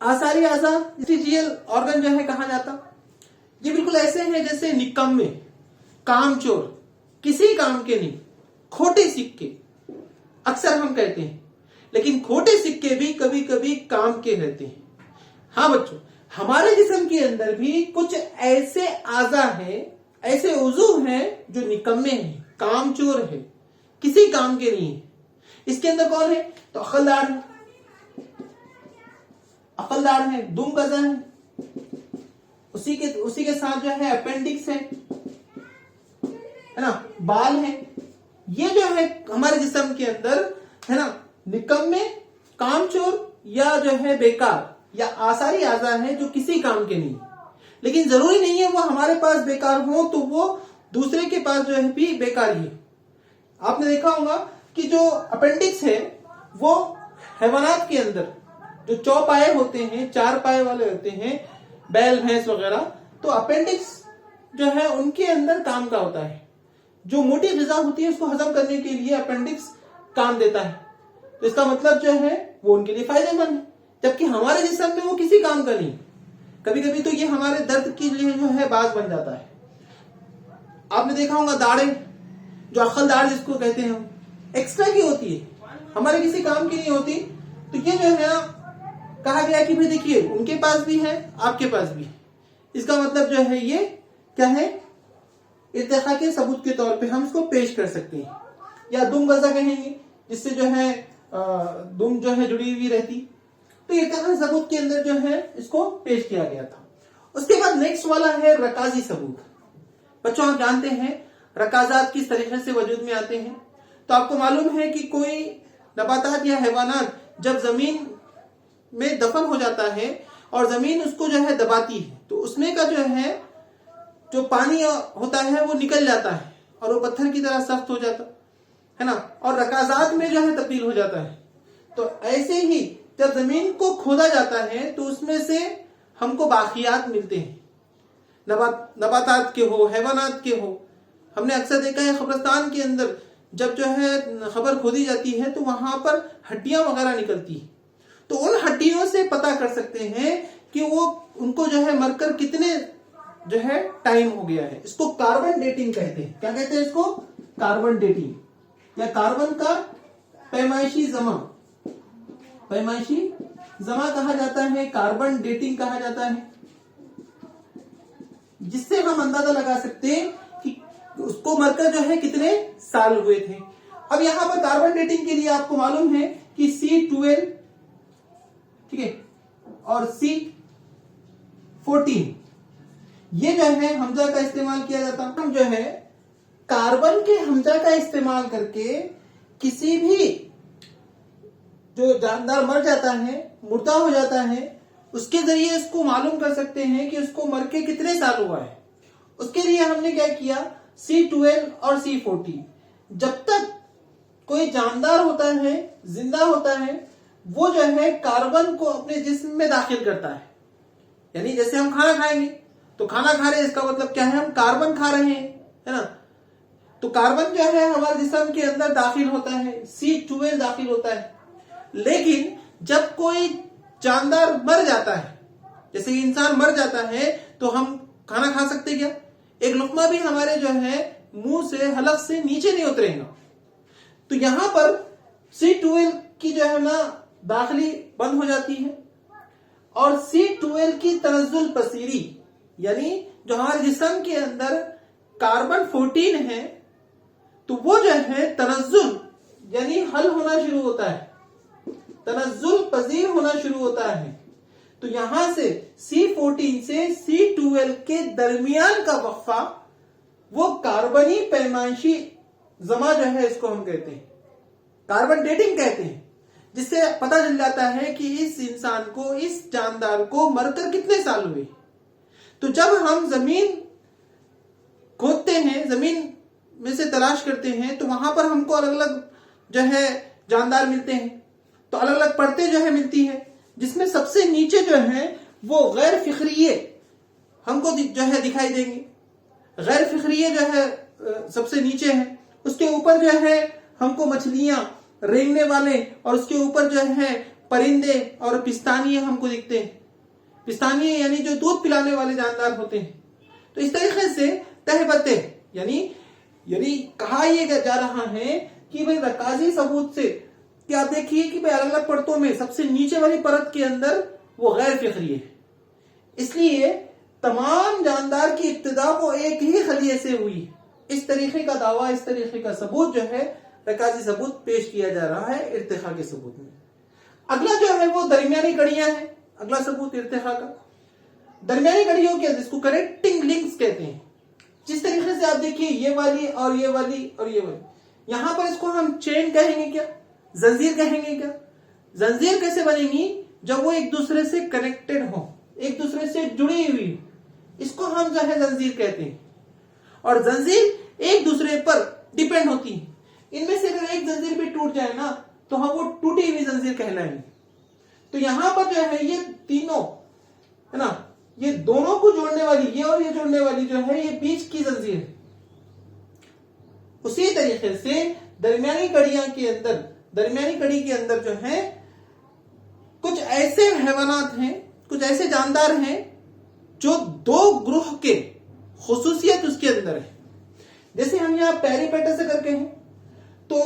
आसारी आज़ा वेस्टिजियल ऑर्गन जो है कहा जाता, ये बिल्कुल ऐसे हैं जैसे निकम्मे, कामचोर, किसी काम के नहीं, खोटे सिक्के अक्सर हम कहते हैं, लेकिन खोटे सिक्के भी कभी कभी काम के रहते हैं। हाँ बच्चों, हमारे जिस्म के अंदर भी कुछ ऐसे आज़ा हैं, ऐसे उज़ू हैं जो निकम्मे हैं, कामचोर है, किसी काम के नहीं है। इसके अंदर कौन है? तो अकलदार है, अकलदार है, दुम गजा है, उसी के साथ जो है अपेंडिक्स है ना, बाल है। ये जो है हमारे जिस्म के अंदर है ना निकम्मे, कामचोर या जो है बेकार या आसारी आज़ा है जो किसी काम के नहीं। लेकिन जरूरी नहीं है वो हमारे पास बेकार हो तो वो दूसरे के पास जो है भी बेकार ही। आपने देखा होगा कि जो अपेंडिक्स है वो हैवानात के अंदर जो चौपाए होते हैं, चार पाए वाले होते हैं, बैल भैंस वगैरह, तो अपेंडिक्स जो है उनके अंदर काम का होता है। जो मोटी ग़िज़ा होती है उसको हजम करने के लिए अपेंडिक्स काम देता है। तो इसका मतलब जो है वो उनके लिए फायदेमंद है, जबकि हमारे जिस्म में वो किसी काम का नहीं। कभी कभी तो ये हमारे दर्द के लिए जो है बाज बन जाता है। आपने देखा होगा दाढ़ें, जो अक्लदार जिसको कहते हैं हम, एक्स्ट्रा की होती है, हमारे किसी काम की नहीं होती। तो ये जो है ना कहा गया कि भाई देखिए उनके पास भी है, आपके पास भी है। इसका मतलब जो है ये क्या है, इर्तिका के सबूत के तौर पे हम इसको पेश कर सकते हैं। या दुम गजा कहेंगे, जिससे जो है दुम जो है जुड़ी हुई रहती। तो इर्तिका सबूत के अंदर जो है इसको पेश किया गया था। उसके बाद नेक्स्ट वाला है रकाजी सबूत। बच्चों आप जानते हैं रकाजात किस तरीके से वजूद में आते हैं। तो आपको मालूम है कि कोई नबातात या हैवानात जब जमीन में दफन हो जाता है और जमीन उसको जो है दबाती है, तो उसमें का जो है जो पानी होता है वो निकल जाता है और वो पत्थर की तरह सख्त हो जाता है ना, और रकाजात में जो है तब्दील हो जाता है। तो ऐसे ही जब जमीन को खोदा जाता है तो उसमें से हमको बाकियात मिलते हैं, नबातात के हो, हैवानात के हो। हमने अक्सर देखा है कब्रिस्तान के अंदर जब जो है खबर खोदी जाती है तो वहां पर हड्डियां वगैरह निकलती है। तो उन हड्डियों से पता कर सकते हैं कि वो उनको जो है मरकर कितने जो है टाइम हो गया है। इसको कार्बन डेटिंग कहते हैं। क्या कहते हैं इसको? कार्बन डेटिंग या कार्बन का पैमाइशी जमा, पैमाइशी जमा कहा जाता है, कार्बन डेटिंग कहा जाता है, जिससे हम अंदाजा लगा सकते हैं कि उसको मरकर जो है कितने साल हुए थे। अब यहां पर कार्बन डेटिंग के लिए आपको मालूम है कि C12 ठीक है और C14 ये जो है हमजा का इस्तेमाल किया जाता है। हम जो है कार्बन के हमजा का इस्तेमाल करके किसी भी जो जानदार मर जाता है, मुर्दा हो जाता है, उसके जरिए इसको मालूम कर सकते हैं कि उसको मर के कितने साल हुआ है। उसके लिए हमने क्या किया, C12 और C14 जब तक कोई जानदार होता है, जिंदा होता है, वो जो है कार्बन को अपने जिस्म में दाखिल करता है। यानी जैसे हम खाना खाएंगे तो खाना खा रहे हैं, इसका मतलब क्या है, हम कार्बन खा रहे हैं, है ना। तो कार्बन जो है हमारे जिस्म के अंदर दाखिल होता है, C12 दाखिल होता है। लेकिन जब कोई जानदार मर जाता है, जैसे कि इंसान मर जाता है, तो हम खाना खा सकते क्या? एक लुकमा भी हमारे जो है मुंह से, हलक से नीचे नहीं उतरेगा। तो यहां पर C12 की जो है ना दाखिली बंद हो जाती है और C12 की तनज़्ज़ुल पसीरी, यानी जो हमारे जिस्म के अंदर कार्बन 14 है تو وہ جو ہے تنزل یعنی حل ہونا شروع ہوتا ہے، تنزل پذیر ہونا شروع ہوتا ہے. تو یہاں سے C14 سے C12 کے درمیان کا وقفہ وہ کاربنی پیمائشی زمہ جو ہے اس کو ہم کہتے ہیں، کاربن ڈیٹنگ کہتے ہیں، جس سے پتہ چل جاتا ہے کہ اس انسان کو، اس جاندار کو مر کر کتنے سال ہوئے. تو جب ہم زمین کھودتے ہیں، زمین میں سے تلاش کرتے ہیں، تو وہاں پر ہم کو الگ الگ جو ہے جاندار ملتے ہیں، تو الگ الگ پرتیں جو ہے ملتی ہے، جس میں سب سے نیچے جو ہے وہ غیر فقریے ہم کو جو ہے دکھائی دیں گے. غیر فقریے جو ہے سب سے نیچے ہیں. اس کے اوپر جو ہے ہم کو مچھلیاں، رینگنے والے، اور اس کے اوپر جو ہے پرندے اور پستانیے ہم کو دکھتے ہیں. پستانیے یعنی جو دودھ پلانے والے جاندار ہوتے ہیں. تو اس طریقے سے تہ بتہ یعنی کہا یہ جا رہا ہے کہ بھئی رکازی ثبوت سے کہ آپ دیکھیے کہ بھئی الگ الگ پرتوں میں سب سے نیچے والی پرت کے اندر وہ غیر فقری ہے. اس لیے تمام جاندار کی ابتدا وہ ایک ہی خلیے سے ہوئی. اس طریقے کا دعویٰ، اس طریقے کا ثبوت جو ہے رکازی ثبوت پیش کیا جا رہا ہے ارتقاء کے ثبوت میں. اگلا جو ہے وہ درمیانی کڑیاں ہیں. اگلا ثبوت ارتقاء کا درمیانی کڑیوں کے جس کو کنیکٹنگ لنکس کہتے ہیں. جس طریقے سے آپ دیکھیے یہ والی اور یہ والی اور یہ والی، یہاں پر اس کو ہم چین کہیں گے، کیا زنجیر کہیں گے. کیا زنجیر کیسے بنے گی؟ جب وہ ایک دوسرے سے کنیکٹڈ ہو، ایک دوسرے سے جڑی ہوئی، اس کو ہم جو ہے زنجیر کہتے ہیں. اور زنجیر ایک دوسرے پر ڈیپینڈ ہوتی ہے. ان میں سے اگر ایک زنجیر بھی ٹوٹ جائے نا تو ہم وہ ٹوٹی ہوئی زنجیر کہلائیں گے. تو یہاں پر جو ہے یہ تینوں ہے نا، یہ دونوں کو جوڑنے والی، یہ اور یہ جوڑنے والی جو ہے یہ بیچ کی زنجیر ہے. اسی طریقے سے درمیانی کڑی کے اندر جو ہے کچھ ایسے حیوانات ہیں، کچھ ایسے جاندار ہیں جو دو گروہ کے خصوصیت اس کے اندر ہے. جیسے ہم یہاں پیریپیٹس اگر کہیں تو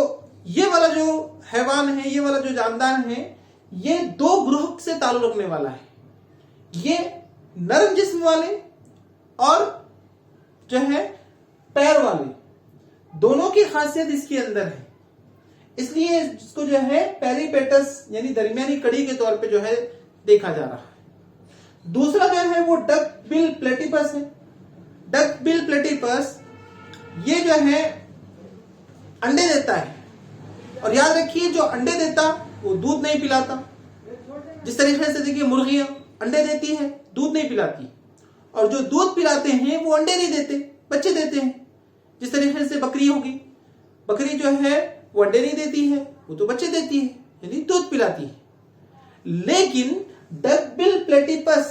یہ والا جو حیوان ہے، یہ والا جو جاندار ہے، یہ دو گروہ سے تعلق رکھنے والا ہے. یہ نرم جسم والے اور جو ہے پیر والے، دونوں کی خاصیت اس کے اندر ہے. اس لیے اس کو جو ہے پیریپیٹس یعنی درمیانی کڑی کے طور پہ جو ہے دیکھا جا رہا ہے. دوسرا جو ہے وہ ڈک بل پلیٹیپس ہے. ڈک بل پلیٹیپس یہ جو ہے انڈے دیتا ہے، اور یاد رکھیے جو انڈے دیتا وہ دودھ نہیں پلاتا. جس طریقے سے دیکھیے مرغیاں انڈے دیتی ہیں، دودھ نہیں پلاتی، اور جو دودھ پلاتے ہیں وہ انڈے نہیں دیتے، بچے دیتے ہیں. جس طریقے سے بکری ہوگی، بکری جو ہے وہ انڈے نہیں دیتی ہے، وہ تو بچے دیتی ہے یعنی دودھ پلاتی ہے. لیکن ڈک بل پلیٹیپس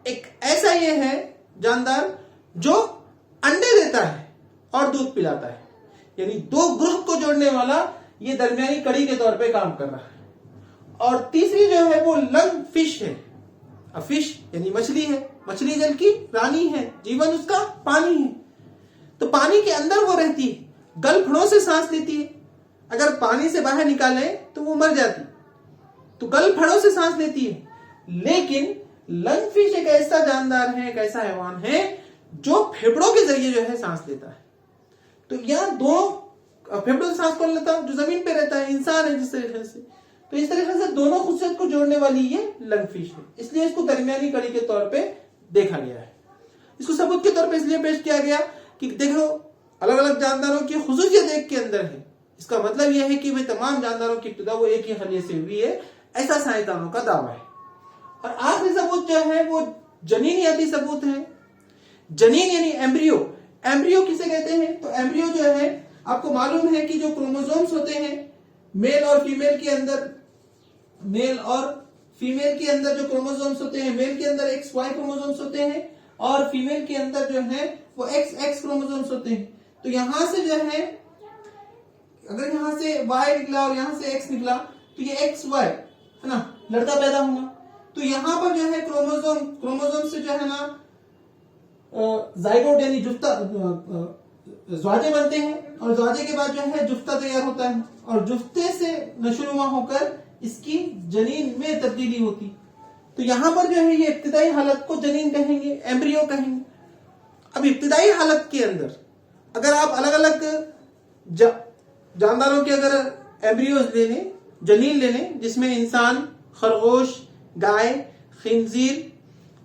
ایک ایسا یہ ہے جاندار جو انڈے دیتا ہے اور دودھ پلاتا ہے، یعنی دو گروہ کو جوڑنے والا یہ درمیانی کڑی کے طور پہ کام کر رہا ہے. اور تیسری جو ہے وہ لنگ فش ہے. فش یعنی مچھلی ہے، مچھلی جل کی رانی ہے، جیون اس کا پانی ہے. تو پانی کے اندر وہ رہتی ہے، گل پھڑوں سے سانس لیتی ہے. اگر پانی سے باہر نکالے تو وہ مر جاتی، تو گل پھڑوں سے سانس لیتی ہے. لیکن لنگ فش ایک ایسا جاندار ہے، ایک ایسا حیوان ہے جو پھیپڑوں کے ذریعے جو ہے سانس لیتا ہے. تو یہاں دو پھیپڑوں سے سانس کون لیتا؟ جو زمین پہ رہتا ہے، انسان ہے. جس طریقے سے تو اس طریقے سے دونوں خصوصیت کو جوڑنے والی یہ لنگ فش ہے. اس لیے اس کو درمیانی کڑی کے طور پہ دیکھا گیا ہے. اس کو ثبوت کے طور پہ اس لیے پیش کیا گیا کہ دیکھو الگ الگ جانداروں کی خصوصیت ایک کے اندر ہے. اس کا مطلب یہ ہے کہ وہ تمام جانداروں کی ابتدا وہ ایک ہی خلیے سے ہوئی ہے، ایسا سائنسدانوں کا دعویٰ ہے. اور آخری ثبوت جو ہے وہ جنینیاتی ثبوت ہے. جنین یعنی ایمبریو. ایمبریو کسے کہتے ہیں؟ تو ایمبریو جو ہے آپ کو معلوم ہے کہ جو کروموزومز ہوتے ہیں میل اور فیمیل کے اندر، میل اور فیمیل کے اندر جو کروموزومز ہوتے ہیں، میل کے اندر ایکس وائی کروموزومز ہوتے ہیں اور فیمیل کے اندر جو ہے وہ ایکس ایکس کروموزومز ہوتے ہیں. تو یہاں سے جو ہے اگر یہاں سے وائی نکلا اور یہاں سے ایکس نکلا تو یہ ایکس وائی ہے نا، لڑکا پیدا ہوگا. تو یہاں پر جو ہے کروموزوم سے جو ہے نا زائگوٹ یعنی جفتہ زواجے بنتے ہیں، اور زواجے کے بعد جو ہے جفتہ تیار ہوتا ہے، اور جفتے سے نشوونما ہو کر اس کی جنین میں تبدیلی ہوتی. تو یہاں پر جو ہے یہ ابتدائی حالت کو جنین کہیں گے، ایمبریو کہیں گے. اب ابتدائی حالت کے اندر اگر آپ الگ الگ جانداروں کے اگر ایمبریوز لے لیں، جنین لے لیں، جس میں انسان، خرگوش، گائے، خنزیر،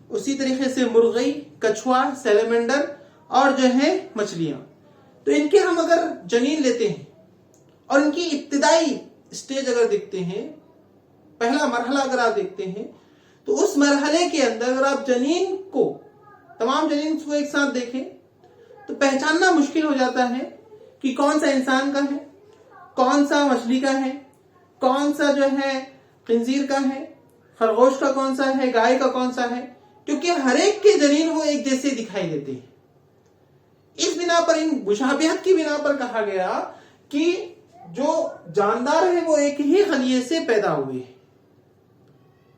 اسی طریقے سے مرغی، کچھوا، سیلمینڈر اور جو ہے مچھلیاں، تو ان کے ہم اگر جنین لیتے ہیں اور ان کی ابتدائی اسٹیج اگر دیکھتے ہیں، پہلا مرحلہ اگر آپ دیکھتے ہیں، تو اس مرحلے کے اندر اگر آپ تمام جنین کو ایک ساتھ دیکھیں تو پہچاننا مشکل ہو جاتا ہے کہ کون سا انسان کا ہے، کون سا مچھلی کا ہے، کون سا جو ہے خنزیر کا ہے، خرگوش کا کون سا ہے، گائے کا کون سا ہے، کیونکہ ہر ایک کے جنین وہ ایک جیسے دکھائی دیتے ہیں۔ اس بنا پر، ان مشابہت کی بنا پر کہا گیا کہ جو جاندار ہے وہ ایک ہی خلیے سے پیدا ہوئے ہیں،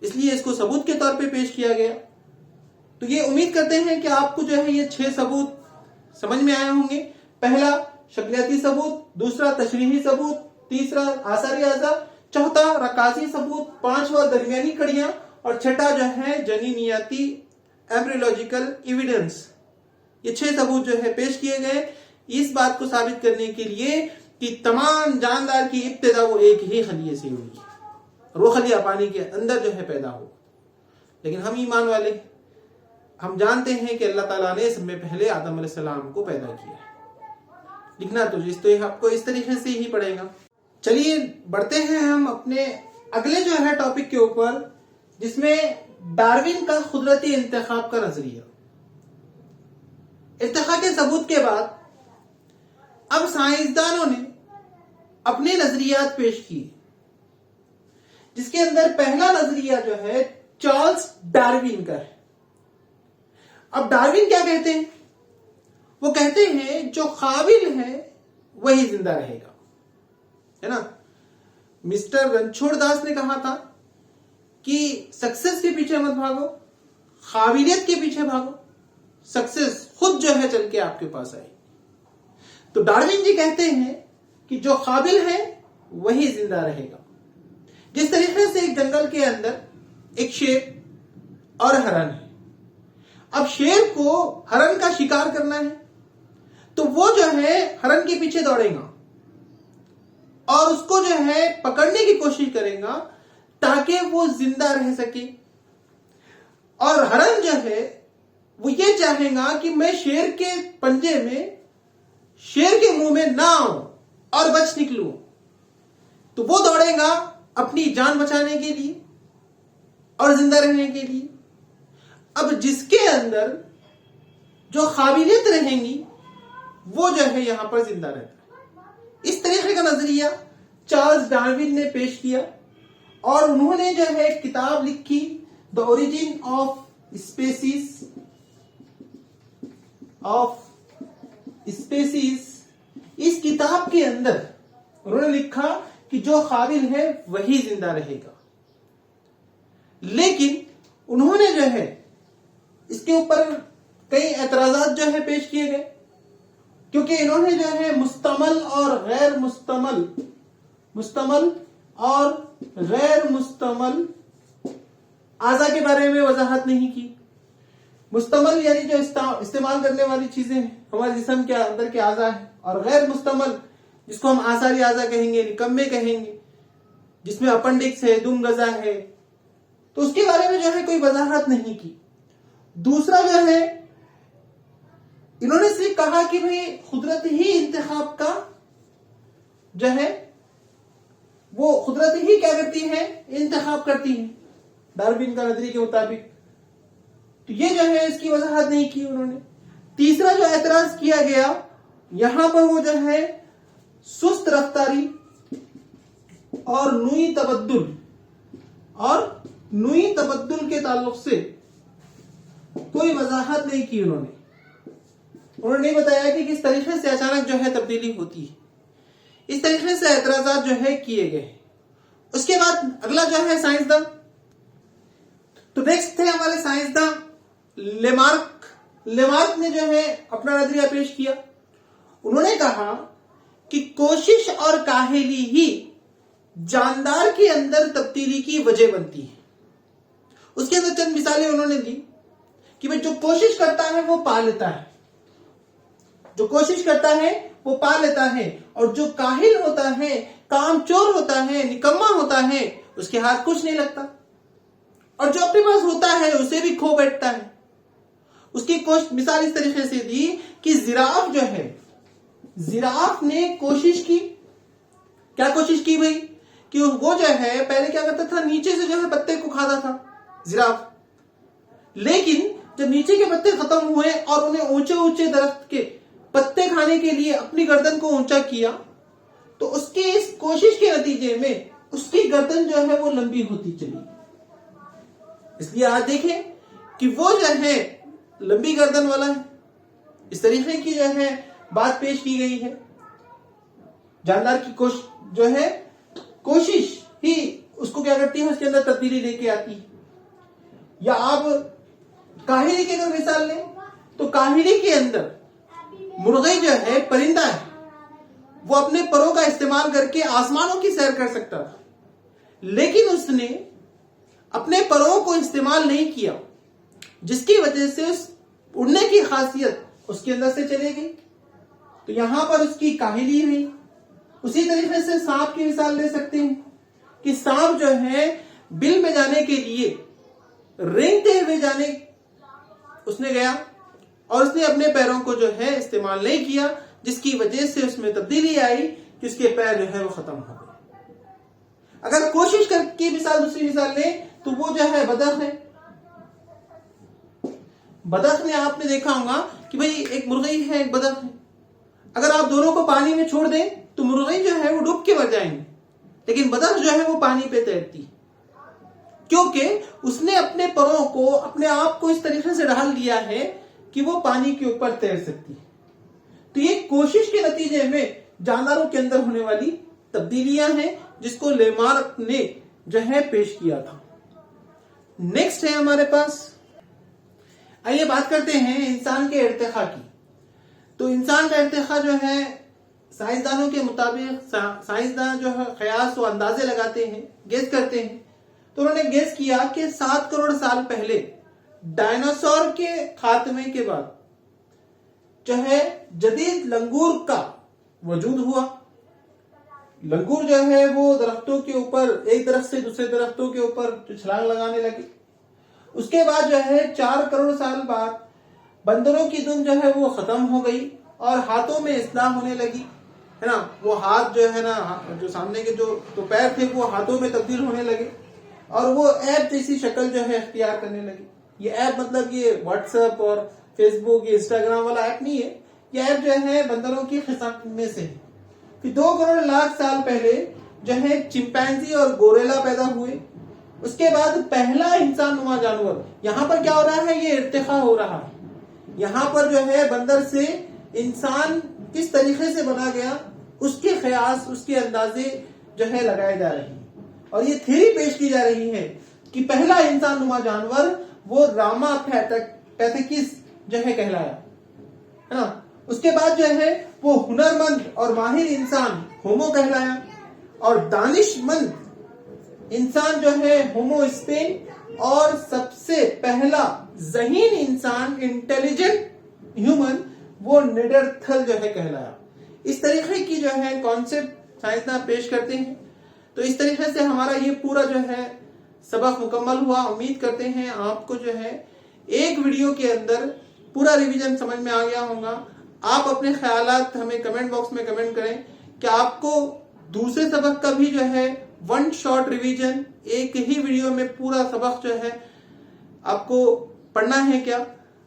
اس لیے اس کو ثبوت کے طور پہ پیش کیا گیا۔ تو یہ امید کرتے ہیں کہ آپ کو جو ہے یہ 6 ثبوت سمجھ میں آئے ہوں گے۔ پہلا شکلیاتی ثبوت، دوسرا تشریحی ثبوت، تیسرا آثاری اعضاء، چوتھا رکازی ثبوت، پانچواں درمیانی کڑیاں، اور چھٹا جو ہے جنینیاتی ایمبریولوجیکل ایویڈنس۔ یہ 6 ثبوت جو ہے پیش کیے گئے اس بات کو ثابت کرنے کے لیے کہ تمام جاندار کی ابتدا وہ ایک ہی خلیے سے ہوئی اور وہ خلیہ پانی کے اندر جو ہے پیدا ہو۔ لیکن ہم ایمان والے، ہم جانتے ہیں کہ اللہ تعالیٰ نے سب میں پہلے آدم علیہ السلام کو پیدا کیا ہے۔ لکھنا تو آپ کو اس طریقے سے ہی پڑے گا۔ چلیے بڑھتے ہیں ہم اپنے اگلے جو ہے ٹاپک کے اوپر، جس میں ڈارون کا قدرتی انتخاب کا نظریہ۔ ارتقاء کے ثبوت کے بعد اب سائنسدانوں نے اپنے نظریات پیش کیے، جس کے اندر پہلا نظریہ جو ہے چارلس ڈارون کا ہے۔ اب ڈارون کیا کہتے ہیں؟ وہ کہتے ہیں جو قابل ہے وہی زندہ رہے گا، ہے نا۔ مسٹر رنچھوڑ داس نے کہا تھا کہ سکسیس کے پیچھے مت بھاگو، قابلیت کے پیچھے بھاگو، سکسیس خود جو ہے چل کے آپ کے پاس آئے۔ تو ڈارون جی کہتے ہیں کہ جو قابل ہے وہی زندہ رہے گا۔ جس طریقے سے ایک جنگل کے اندر ایک شیر اور ہرن ہے، اب شیر کو ہرن کا شکار کرنا ہے تو وہ جو ہے ہرن کے پیچھے دوڑے گا اور اس کو جو ہے پکڑنے کی کوشش کرے گا تاکہ وہ زندہ رہ سکے، اور ہرن جو ہے وہ یہ چاہے گا کہ میں شیر کے پنجے میں، شیر کے منہ میں نہ آؤں اور بچ نکلوں، تو وہ دوڑے گا اپنی جان بچانے کے لیے اور زندہ رہنے کے لیے۔ اب جس کے اندر جو قابلیت رہیں گی وہ جو ہے یہاں پر زندہ رہتا ہے۔ اس طریقے کا نظریہ چارلس ڈارون نے پیش کیا، اور انہوں نے جو ہے ایک کتاب لکھی، دی اوریجن آف اسپیسیز۔ اس کتاب کے اندر انہوں نے لکھا کہ جو قابل ہے وہی زندہ رہے گا، لیکن انہوں نے جو ہے اس کے اوپر کئی اعتراضات جو ہے پیش کیے گئے، کیونکہ انہوں نے جو ہے مستمل اور غیر مستمل اعضاء کے بارے میں وضاحت نہیں کی۔ مستمل یعنی جو استعمال کرنے والی چیزیں ہیں، ہمارے جسم کے اندر کے اعضاء ہیں، اور غیر مستمل جس کو ہم آثاری اعضاء کہیں گے، نکمے کہیں گے، جس میں اپنڈکس ہے، دم غذا ہے، تو اس کے بارے میں جو ہے کوئی وضاحت نہیں کی۔ دوسرا جو ہے انہوں نے صرف کہا کہ بھئی قدرت ہی انتخاب کا جو ہے وہ قدرت ہی کیا کرتی ہے، انتخاب کرتی ہے ڈارون کا نظریے کے مطابق، تو یہ جو ہے اس کی وضاحت نہیں کی انہوں نے۔ تیسرا جو اعتراض کیا گیا یہاں پر وہ جو ہے سست رفتاری اور نوعی تبدل کے تعلق سے کوئی وضاحت نہیں کی انہوں نے نہیں بتایا کہ کس طریقے سے اچانک جو ہے تبدیلی ہوتی ہے۔ اس طریقے سے اعتراضات جو ہے کیے گئے۔ اس کے بعد اگلا جو ہے سائنسداں، تو نیکسٹ تھے ہمارے سائنسداں لیمارک نے جو ہے اپنا نظریہ پیش کیا۔ انہوں نے کہا کہ کوشش اور کاہلی ہی جاندار کے اندر تبدیلی کی وجہ بنتی ہے۔ اس کے اندر چند مثالیں انہوں نے دی کہ جو کوشش کرتا ہے وہ پا لیتا ہے، جو کوشش کرتا ہے وہ پا لیتا ہے، اور جو کاہل ہوتا ہے، کام چور ہوتا ہے، نکما ہوتا ہے، اس کے ہاتھ کچھ نہیں لگتا، اور جو اپنے پاس ہوتا ہے اسے بھی کھو بیٹھتا ہے۔ اس کی مثال اس طریقے سے دی کہ زراف جو ہے، زراف نے کوشش کی، کیا کوشش کی بھائی؟ کہ وہ جو ہے پہلے کیا کرتا تھا، نیچے سے جو ہے پتے کو کھاتا تھا زراف، لیکن جب نیچے کے پتے ختم ہوئے اور انہیں اونچے اونچے درخت کے پتے کھانے کے لیے اپنی گردن کو اونچا کیا، تو اس کی اس کوشش کے نتیجے میں اس کی گردن جو ہے وہ لمبی ہوتی چلی۔ اس لیے آج دیکھیں کہ وہ جو ہے لمبی گردن والا ہے۔ اس طریقے کی جو ہے بات پیش کی گئی ہے۔ جاندار کی جو ہے کوشش ہی اس کو کیا کرتی ہے، اس کے اندر تبدیلی لے کے آتی ہے۔ یا آپ کاہلی کی اگر مثال لیں تو کاہلی کے اندر مرغی جو ہے پرندہ ہے، وہ اپنے پروں کا استعمال کر کے آسمانوں کی سیر کر سکتا تھا، لیکن اس نے اپنے پروں کو استعمال نہیں کیا، جس کی وجہ سے اس اڑنے کی خاصیت اس کے اندر سے چلے گئی، تو یہاں پر اس کی کاہلی ہوئی۔ اسی طریقے سے سانپ کی مثال لے سکتے ہیں کہ سانپ جو ہے بل میں جانے کے لیے رینگتے ہوئے جانے اس نے گیا، اور اس نے اپنے پیروں کو جو ہے استعمال نہیں کیا، جس کی وجہ سے اس میں تبدیلی آئی کہ اس کے پیر جو ہے وہ ختم ہو گئے۔ اگر کوشش کر کی مثال دوسری مثال لیں تو وہ جو ہے بدخ ہے۔ بدخ نے آپ نے دیکھا ہوگا کہ بھئی ایک مرغی ہے، ایک بدخ ہے، اگر آپ دونوں کو پانی میں چھوڑ دیں تو مرغی جو ہے وہ ڈوب کے مر جائیں گے، لیکن بدخ جو ہے وہ پانی پہ تیرتی، کیونکہ اس نے اپنے پروں کو، اپنے آپ کو اس طریقے سے ڈھال لیا ہے کہ وہ پانی کے اوپر تیر سکتی ہے۔ تو یہ کوشش کے نتیجے میں جانوروں کے اندر ہونے والی تبدیلیاں ہیں، جس کو لیمارک نے جو ہے پیش کیا تھا۔ نیکسٹ ہے ہمارے پاس، آئیے بات کرتے ہیں انسان کے ارتقاء کی۔ تو انسان کا ارتقاء جو ہے سائنسدانوں کے مطابق، سائنسدان جو ہے قیاس و اندازے لگاتے ہیں، گیس کرتے ہیں، تو انہوں نے گیس کیا کہ 7 کروڑ سال پہلے ڈائناسور کے خاتمے کے بعد جو ہے جدید لنگور کا وجود ہوا۔ لنگور جو ہے وہ درختوں کے اوپر، ایک درخت سے دوسرے درختوں کے اوپر چھلانگ لگانے لگے۔ اس کے بعد جو ہے 4 کروڑ سال بعد بندروں کی دم جو ہے وہ ختم ہو گئی اور ہاتھوں میں اصلاح ہونے لگی، ہے نا، وہ ہاتھ جو ہے نا، جو سامنے کے جو پیر تھے وہ ہاتھوں میں تبدیل ہونے لگے، اور وہ ایپ جیسی شکل جو ہے اختیار کرنے لگی۔ یہ ایپ مطلب یہ واٹس ایپ اور فیس بک، یہ انسٹاگرام والا ایپ نہیں ہے، یہ ایپ جو ہے بندروں کی قسم میں سے ہے۔ کہ 2 کروڑ لاکھ سال پہلے جو ہے چمپینزی اور گوریلا پیدا ہوئے۔ اس کے بعد پہلا انسان نما جانور، یہاں پر کیا ہو رہا ہے، یہ ارتقاء ہو رہا ہے۔ یہاں پر جو ہے بندر سے انسان کس طریقے سے بنا گیا، اس کے قیاس، اس کے اندازے جو ہے لگائے جا رہے ہیں، اور یہ تھیوری پیش کی جا رہی ہے کہ پہلا انسان نما جانور وہ راما پیتھیکس جو ہے کہلایا، ہے نا۔ اس کے بعد جو ہے وہ ہنرمند اور ماہر انسان ہومو کہلایا، اور دانش مند انسان جو ہے ہومو اسپین، اور سب سے پہلا ذہین انسان، انٹیلیجنٹ ہیومن، وہ نیڈرتھل جو ہے کہلایا۔ اس طریقے کی جو ہے کانسیپٹ سائنسداں پیش کرتے ہیں۔ تو اس طریقے سے ہمارا یہ پورا جو ہے سبق مکمل ہوا۔ امید کرتے ہیں آپ کو جو ہے ایک ویڈیو کے اندر پورا ریویژن سمجھ میں آ گیا ہوگا۔ آپ اپنے خیالات ہمیں کمنٹ باکس میں کمنٹ کریں کہ آپ کو دوسرے سبق کا بھی جو ہے 1 شارٹ ریویژن، ایک ہی ویڈیو میں پورا سبق جو ہے آپ کو پڑھنا ہے کیا۔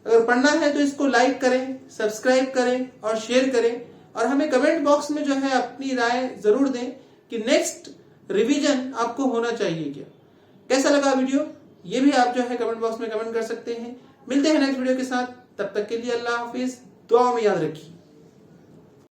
اگر پڑھنا ہے تو اس کو لائک کریں، سبسکرائب کریں اور شیئر کریں، اور ہمیں کمنٹ باکس میں جو ہے اپنی رائے ضرور دیں کہ نیکسٹ ریویژن آپ کو ہونا چاہیے کیا۔ کیسا لگا ویڈیو، یہ بھی آپ جو ہے کمنٹ باکس میں کمنٹ کر سکتے ہیں۔ ملتے ہیں نیکسٹ ویڈیو کے ساتھ، تب تک کے لیے اللہ حافظ، دعا میں یاد رکھیے۔